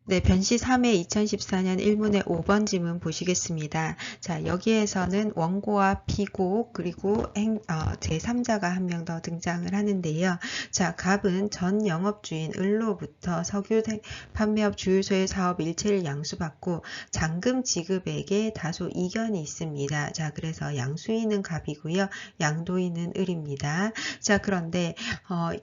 네, 변시 3회 2014년 1문의 5번 지문 보시겠습니다. 자, 여기에서는 원고와 피고 그리고 제3자가 한 명 더 등장을 하는데요. 자, 갑은 전 영업주인 을로부터 석유 판매업 주유소의 사업 일체를 양수받고 잔금 지급액에 다소 이견이 있습니다. 자, 그래서 양수인은 갑이고요. 양도인은 을입니다. 자, 그런데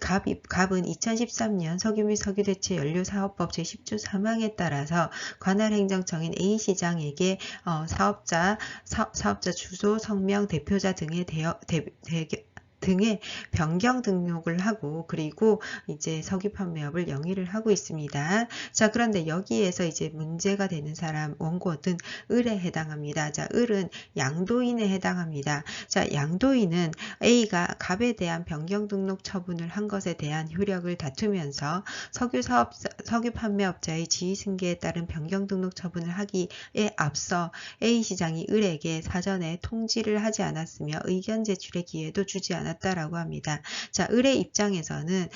갑은 2013년 석유 및 석유대체 연료사업법 제10조 3항에 따라서 관할 행정청인 A시장에게 사업자 주소, 성명, 대표자 등의 변경 등록을 하고 그리고 이제 석유 판매업을 영위를 하고 있습니다. 자, 그런데 여기에서 이제 문제가 되는 사람 원고는 을에 해당합니다. 자, 을은 양도인에 해당합니다. 자, 양도인은 A가 갑에 대한 변경 등록 처분을 한 것에 대한 효력을 다투면서 석유 판매업자의 지위 승계에 따른 변경 등록 처분을 하기에 앞서 A시장이 을에게 사전에 통지를 하지 않았으며 의견 제출의 기회도 주지 않았다라고 합니다. 자, 을의 입장에서는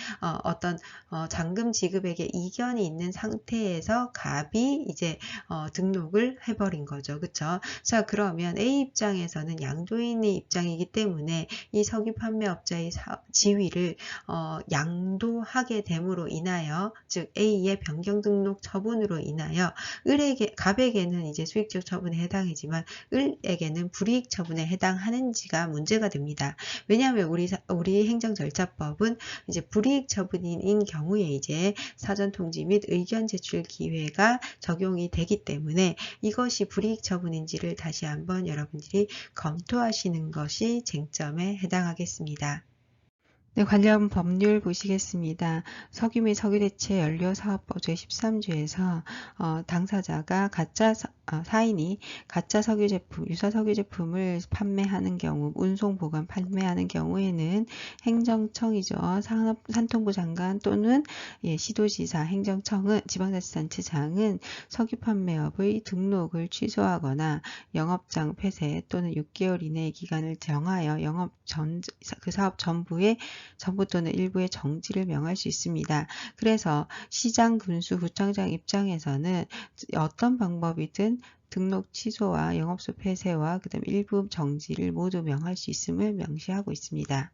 어떤 잔금 지급액에 이견이 있는 상태에서 갑이 이제 등록을 해버린 거죠. 그쵸? 자, 그러면 A 입장에서는 양도인의 입장이기 때문에 이 석유 판매업자의 지위를 양도하게 됨으로 인하여, 즉 A의 변경 등록 처분으로 인하여 갑에게는 이제 수익적 처분에 해당이지만 을에게는 불이익 처분에 해당하는지가 문제가 됩니다. 왜냐하면 우리 행정절차법은 이제 불이익 처분인 경우에 이제 사전 통지 및 의견 제출 기회가 적용이 되기 때문에 이것이 불이익 처분인지를 다시 한번 여러분들이 검토하시는 것이 쟁점에 해당하겠습니다. 네, 관련 법률 보시겠습니다. 석유 및 석유대체 연료사업법 제13조에서 당사자가 사인이 가짜 석유 제품, 유사 석유 제품을 판매하는 경우, 운송, 보관, 판매하는 경우에는 행정청이죠. 산통부 장관 또는 시도지사, 행정청은, 지방자치단체장은 석유 판매업의 등록을 취소하거나 영업장 폐쇄 또는 6개월 이내의 기간을 정하여 그 사업 전부 또는 일부의 정지를 명할 수 있습니다. 그래서 시장, 군수, 구청장 입장에서는 어떤 방법이든 등록 취소와 영업소 폐쇄와 그다음 일부 정지를 모두 명할 수 있음을 명시하고 있습니다.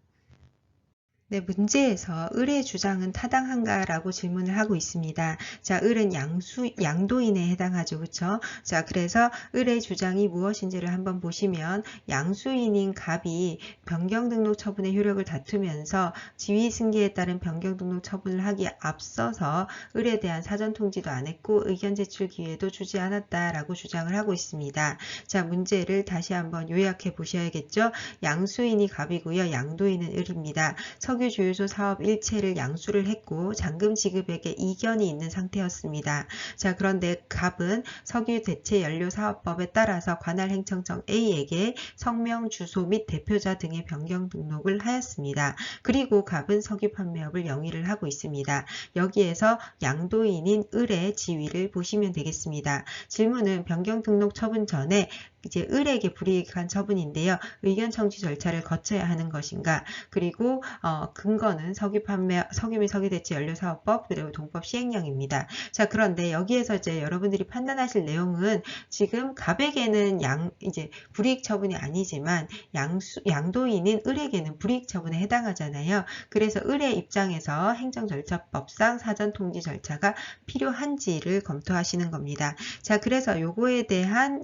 네, 문제에서 을의 주장은 타당한가라고 질문을 하고 있습니다. 자, 을은 양도인에 해당하죠. 그쵸? 자, 그래서 을의 주장이 무엇인지를 한번 보시면 양수인인 갑이 변경 등록 처분의 효력을 다투면서 지위 승계에 따른 변경 등록 처분을 하기에 앞서서 을에 대한 사전 통지도 안 했고 의견 제출 기회도 주지 않았다라고 주장을 하고 있습니다. 자, 문제를 다시 한번 요약해 보셔야겠죠? 양수인이 갑이고요. 양도인은 을입니다. 석유 주유소 사업 일체를 양수를 했고 잔금 지급액에 이견이 있는 상태였습니다. 자, 그런데 갑은 석유 대체 연료 사업법에 따라서 관할 행정청 A에게 성명, 주소 및 대표자 등의 변경 등록을 하였습니다. 그리고 갑은 석유 판매업을 영위를 하고 있습니다. 여기에서 양도인인 을의 지위를 보시면 되겠습니다. 질문은 변경 등록 처분 전에 이제 을에게 불이익한 처분인데요. 의견 청취 절차를 거쳐야 하는 것인가? 그리고 근거는 석유 및 석유대체 연료사업법 그리고 동법 시행령입니다. 자, 그런데 여기에서 이제 여러분들이 판단하실 내용은 지금 갑에게는 이제 불이익 처분이 아니지만 양도인인 을에게는 불이익 처분에 해당하잖아요. 그래서 을의 입장에서 행정절차법상 사전 통지 절차가 필요한지를 검토하시는 겁니다. 자, 그래서 요거에 대한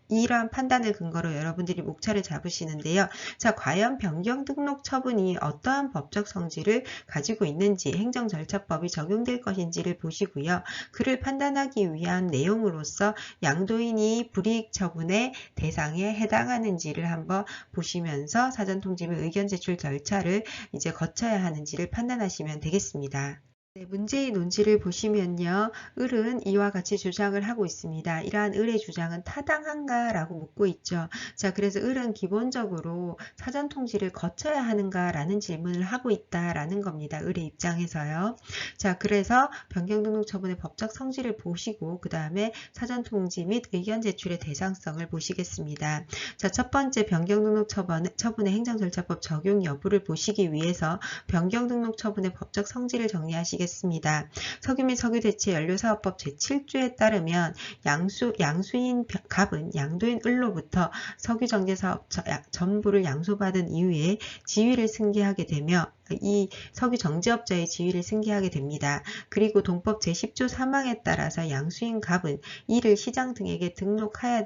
이러한 판단을 근거로 여러분들이 목차를 잡으시는데요. 자, 과연 변경 등록 처분이 어떠한 법적 성질을 가지고 있는지 행정절차법이 적용될 것인지를 보시고요. 그를 판단하기 위한 내용으로서 양도인이 불이익 처분의 대상에 해당하는지를 한번 보시면서 사전통지 및 의견 제출 절차를 이제 거쳐야 하는지를 판단하시면 되겠습니다. 네, 문제의 논지를 보시면요. 을은 이와 같이 주장을 하고 있습니다. 이러한 을의 주장은 타당한가? 라고 묻고 있죠. 자, 그래서 을은 기본적으로 사전 통지를 거쳐야 하는가? 라는 질문을 하고 있다라는 겁니다. 을의 입장에서요. 자, 그래서 변경 등록 처분의 법적 성질을 보시고 그 다음에 사전 통지 및 의견 제출의 대상성을 보시겠습니다. 자, 첫 번째 변경 등록 처분의 행정절차법 적용 여부를 보시기 위해서 변경 등록 처분의 법적 성질을 정리하시겠습니다. 되겠습니다. 석유 및 석유대체 연료사업법 제7조에 따르면 양수인 갑은 양도인 을로부터 석유정제사업 전부를 양수받은 이후에 지위를 승계하게 되며 이 석유 정제업자의 지위를 승계하게 됩니다. 그리고 동법 제10조 3항에 따라서 양수인 갑은 이를 시장 등에게 등록해야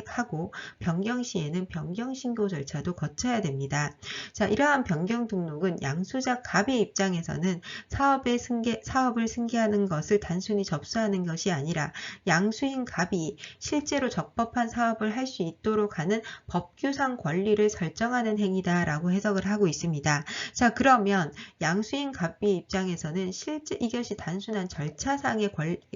하고 변경 시에는 변경 신고 절차도 거쳐야 됩니다. 자, 이러한 변경 등록은 양수자 갑의 입장에서는 사업을 승계하는 것을 단순히 접수하는 것이 아니라 양수인 갑이 실제로 적법한 사업을 할 수 있도록 하는 법규상 권리를 설정하는 행위다라고 해석을 하고 있습니다. 자, 그러면 양수인 갑의 입장에서는 실제 이것이 단순한 절차상의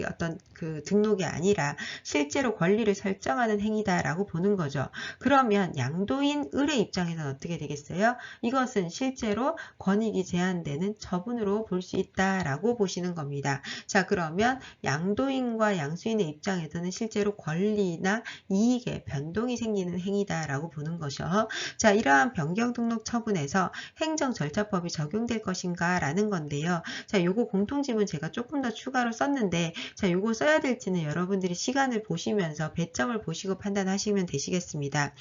어떤 그 등록이 아니라 실제로 권리를 설정하는 행위다라고 보는 거죠. 그러면 양도인 을의 입장에서는 어떻게 되겠어요? 이것은 실제로 권익이 제한되는 처분으로 볼 수 있다라고 보시는 겁니다. 자, 그러면 양도인과 양수인의 입장에서는 실제로 권리나 이익에 변동이 생기는 행위다라고 보는 것이죠. 자, 이러한 변경 등록 처분에서 행정절차법이 적용될 것인가 라는 건데요. 자, 요거 공통지문 제가 조금 더 추가로 썼는데, 자, 요거 써야 될지는 여러분들이 시간을 보시면서 배점을 보시고 판단하시면 되시겠습니다.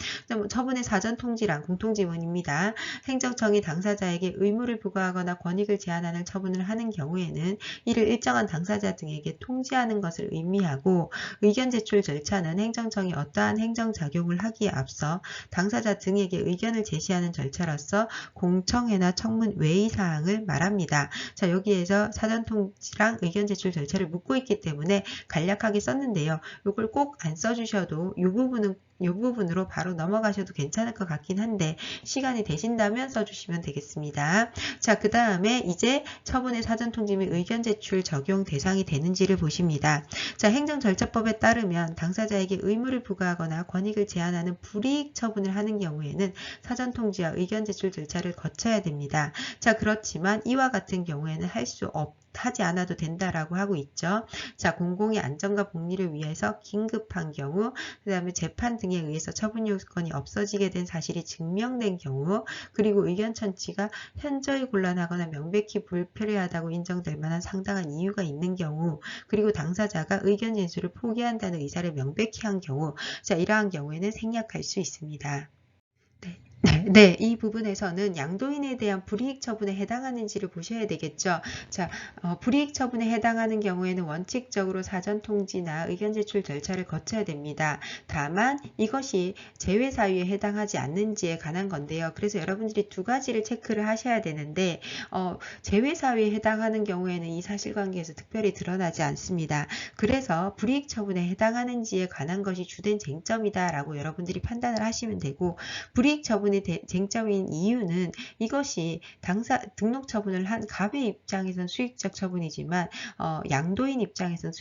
처분의 사전통지란 공통지문입니다. 행정청이 당사자에게 의무를 부과하거나 권익을 제한하는 처분을 하는 경우에는 이를 일정한 당사자 등에게 통지하는 것을 의미하고, 의견 제출 절차는 행정청이 어떠한 행정작용을 하기에 앞서 당사자 등에게 의견을 제시하는 절차로서 공청회나 청문 외의 사항을 말합니다. 자, 여기에서 사전통지랑 의견 제출 절차를 묻고 있기 때문에 간략하게 썼는데요. 이걸 꼭 안 써주셔도 이 부분으로 바로 넘어가셔도 괜찮을 것 같긴 한데 시간이 되신다면 써주시면 되겠습니다. 자, 그 다음에 이제 처분의 사전통지 및 의견 제출 적용 대상이 되는지를 보십니다. 자, 행정절차법에 따르면 당사자에게 의무를 부과하거나 권익을 제한하는 불이익 처분을 하는 경우에는 사전통지와 의견 제출 절차를 거쳐야 됩니다. 자, 그렇지만 이와 같은 경우에는 하지 않아도 된다라고 하고 있죠. 자, 공공의 안전과 복리를 위해서 긴급한 경우, 그 다음에 재판 등에 의해서 처분 요건이 없어지게 된 사실이 증명된 경우, 그리고 의견 천치가 현저히 곤란하거나 명백히 불필요하다고 인정될 만한 상당한 이유가 있는 경우, 그리고 당사자가 의견 진술을 포기한다는 의사를 명백히 한 경우, 자, 이러한 경우에는 생략할 수 있습니다. 네, 이 부분에서는 양도인에 대한 불이익 처분에 해당하는지를 보셔야 되겠죠. 자, 불이익 처분에 해당하는 경우에는 원칙적으로 사전 통지나 의견 제출 절차를 거쳐야 됩니다. 다만 이것이 제외 사유에 해당하지 않는지에 관한 건데요. 그래서 여러분들이 두 가지를 체크를 하셔야 되는데, 제외 사유에 해당하는 경우에는 이 사실관계에서 특별히 드러나지 않습니다. 그래서 불이익 처분에 해당하는지에 관한 것이 주된 쟁점이다라고 여러분들이 판단을 하시면 되고, 불이익 처분의 쟁점인 이유는 이것이 등록 처분을 한 갑의 입장에서는 수익적 처분이지만 양도인 입장에서는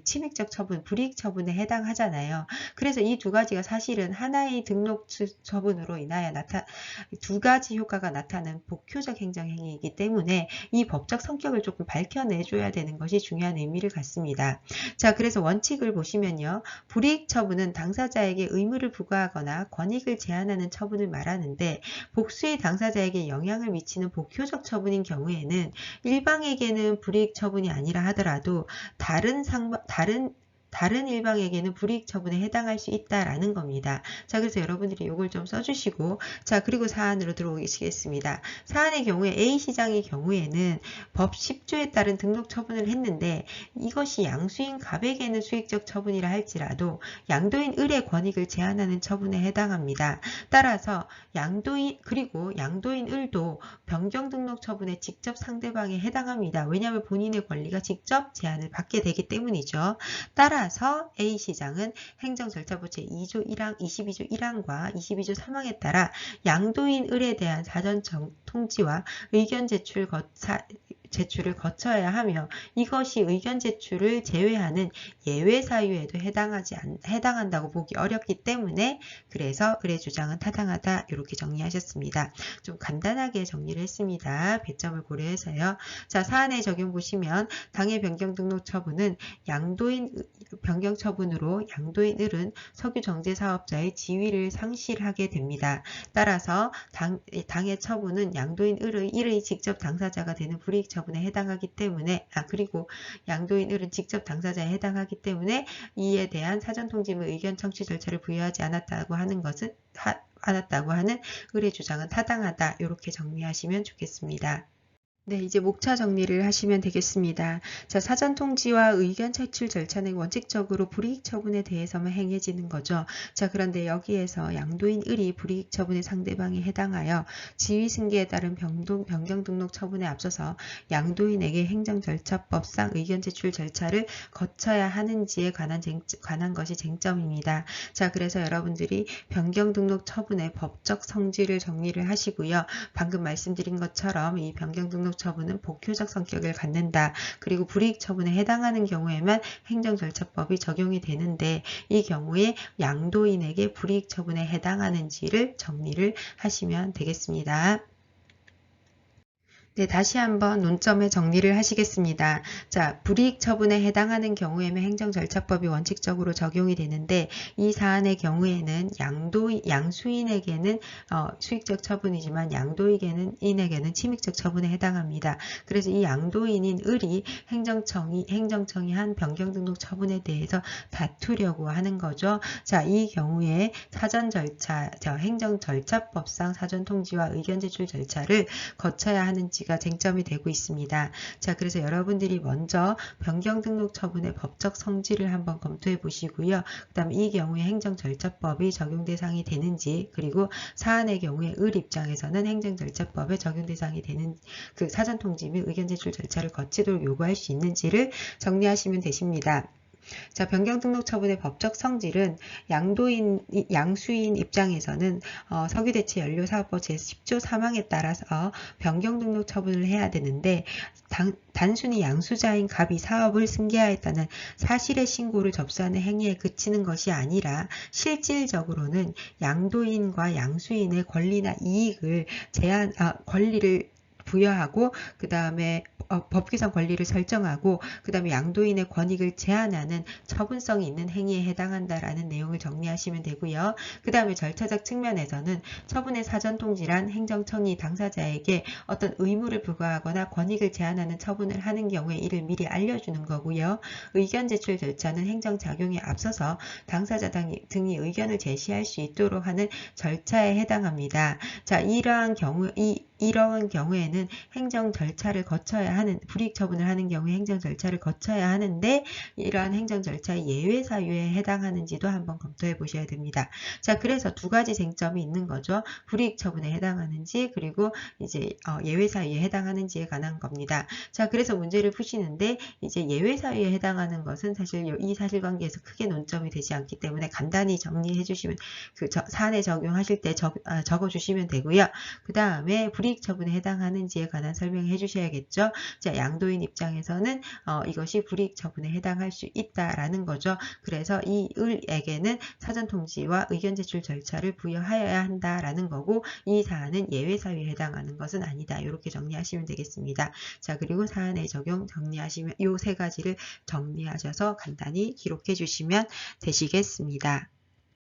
침익적 처분, 불이익 처분에 해당하잖아요. 그래서 이 두 가지가 사실은 하나의 등록 처분으로 인하여 두 가지 효과가 나타나는 복효적 행정행위이기 때문에 이 법적 성격을 조금 밝혀내줘야 되는 것이 중요한 의미를 갖습니다. 자, 그래서 원칙을 보시면요. 불이익 처분은 당사자에게 의무를 부과하거나 권익을 제한하는 처분을 말하는데, 복수의 당사자에게 영향을 미치는 복효적 처분인 경우에는 일방에게는 불이익 처분이 아니라 하더라도 다른 일방에게는 불이익 처분에 해당할 수 있다라는 겁니다. 자, 그래서 여러분들이 이걸 좀 써주시고, 자, 그리고 사안으로 들어오시겠습니다. 사안의 경우에 A시장의 경우에는 법 10조에 따른 등록 처분을 했는데, 이것이 양수인 갑에게는 수익적 처분이라 할지라도 양도인 을의 권익을 제한하는 처분에 해당합니다. 따라서 양도인 을도 변경 등록 처분에 직접 상대방에 해당합니다. 왜냐하면 본인의 권리가 직접 제한을 받게 되기 때문이죠. 따라서 A시장은 행정절차법 제2조 1항, 22조 1항과 22조 3항에 따라 양도인 을에 대한 사전 통지와 의견 제출을 거쳐야 하며, 이것이 의견 제출을 제외하는 예외 사유에도 해당한다고 보기 어렵기 때문에, 그래서 을의 주장은 타당하다, 이렇게 정리하셨습니다. 좀 간단하게 정리를 했습니다. 배점을 고려해서요. 자, 사안의 적용 보시면 당해 변경 등록 처분은 양도인 변경 처분으로 양도인 을은 석유 정제 사업자의 지위를 상실하게 됩니다. 따라서 당해 처분은 양도인 을의 직접 당사자가 되는 불이익 처분 처분에 해당하기 때문에 그리고 양도인 을은 직접 당사자에 해당하기 때문에 이에 대한 사전 통지 및 의견 청취 절차를 부여하지 않았다고 하는 을의 주장은 타당하다. 이렇게 정리하시면 좋겠습니다. 네, 이제 목차 정리를 하시면 되겠습니다. 자, 사전 통지와 의견 제출 절차는 원칙적으로 불이익 처분에 대해서만 행해지는 거죠. 자, 그런데 여기에서 양도인 을이 불이익 처분의 상대방에 해당하여 지위 승계에 따른 변경 등록 처분에 앞서서 양도인에게 행정절차법상 의견 제출 절차를 거쳐야 하는지에 관한 것이 쟁점입니다. 자, 그래서 여러분들이 변경 등록 처분의 법적 성질을 정리를 하시고요. 방금 말씀드린 것처럼 이 변경 등록 처분은 복효적 성격을 갖는다. 그리고 불이익 처분에 해당하는 경우에만 행정절차법이 적용이 되는데 이 경우에 양도인에게 불이익 처분에 해당하는지를 정리를 하시면 되겠습니다. 네, 다시 한번 논점에 정리를 하시겠습니다. 자, 불이익 처분에 해당하는 경우에는 행정절차법이 원칙적으로 적용이 되는데 이 사안의 경우에는 양수인에게는 수익적 처분이지만 양도인에게는 침익적 처분에 해당합니다. 그래서 이 양도인인 을이 행정청이 한 변경 등록 처분에 대해서 다투려고 하는 거죠. 자, 이 경우에 사전 절차, 행정절차법상 사전 통지와 의견 제출 절차를 거쳐야 하는지 가 쟁점이 되고 있습니다. 자, 그래서 여러분들이 먼저 변경 등록 처분의 법적 성질을 한번 검토해 보시고요. 그 다음에 이 경우에 행정절차법이 적용 대상이 되는지, 그리고 사안의 경우에 을 입장에서는 행정절차법에 적용 대상이 되는 그 사전 통지 및 의견 제출 절차를 거치도록 요구할 수 있는지를 정리하시면 되십니다. 자, 변경 등록 처분의 법적 성질은 양수인 입장에서는 석유대체 연료사업법 제10조 3항에 따라서 변경 등록 처분을 해야 되는데 단순히 양수자인 갑이 사업을 승계하였다는 사실의 신고를 접수하는 행위에 그치는 것이 아니라 실질적으로는 양도인과 양수인의 권리나 이익을 권리를 부여하고 그 다음에 법규상 권리를 설정하고 그 다음에 양도인의 권익을 제한하는 처분성이 있는 행위에 해당한다라는 내용을 정리하시면 되고요. 그 다음에 절차적 측면에서는 처분의 사전 통지란 행정청이 당사자에게 어떤 의무를 부과하거나 권익을 제한하는 처분을 하는 경우에 이를 미리 알려주는 거고요. 의견 제출 절차는 행정작용에 앞서서 당사자 등이 의견을 제시할 수 있도록 하는 절차에 해당합니다. 자, 이러한 경우에는 행정 절차를 거쳐야 하는 불이익 처분을 하는 경우에 행정 절차를 거쳐야 하는데 이러한 행정 절차의 예외 사유에 해당하는지도 한번 검토해 보셔야 됩니다. 자, 그래서 두 가지 쟁점이 있는 거죠. 불이익 처분에 해당하는지 그리고 이제 예외 사유에 해당하는지에 관한 겁니다. 자, 그래서 문제를 푸시는데 이제 예외 사유에 해당하는 것은 사실 이 사실관계에서 크게 논점이 되지 않기 때문에 간단히 정리해 주시면 그 사안에 적용하실 때 적어 주시면 되고요. 그 다음에 불이익 처분에 해당하는지에 관한 설명해 주셔야겠죠. 자, 양도인 입장에서는 이것이 불이익 처분에 해당할 수 있다라는 거죠. 그래서 이 을에게는 사전 통지와 의견 제출 절차를 부여하여야 한다라는 거고 이 사안은 예외 사유에 해당하는 것은 아니다. 이렇게 정리하시면 되겠습니다. 자, 그리고 사안의 적용 정리하시면 이 세 가지를 정리하셔서 간단히 기록해 주시면 되시겠습니다.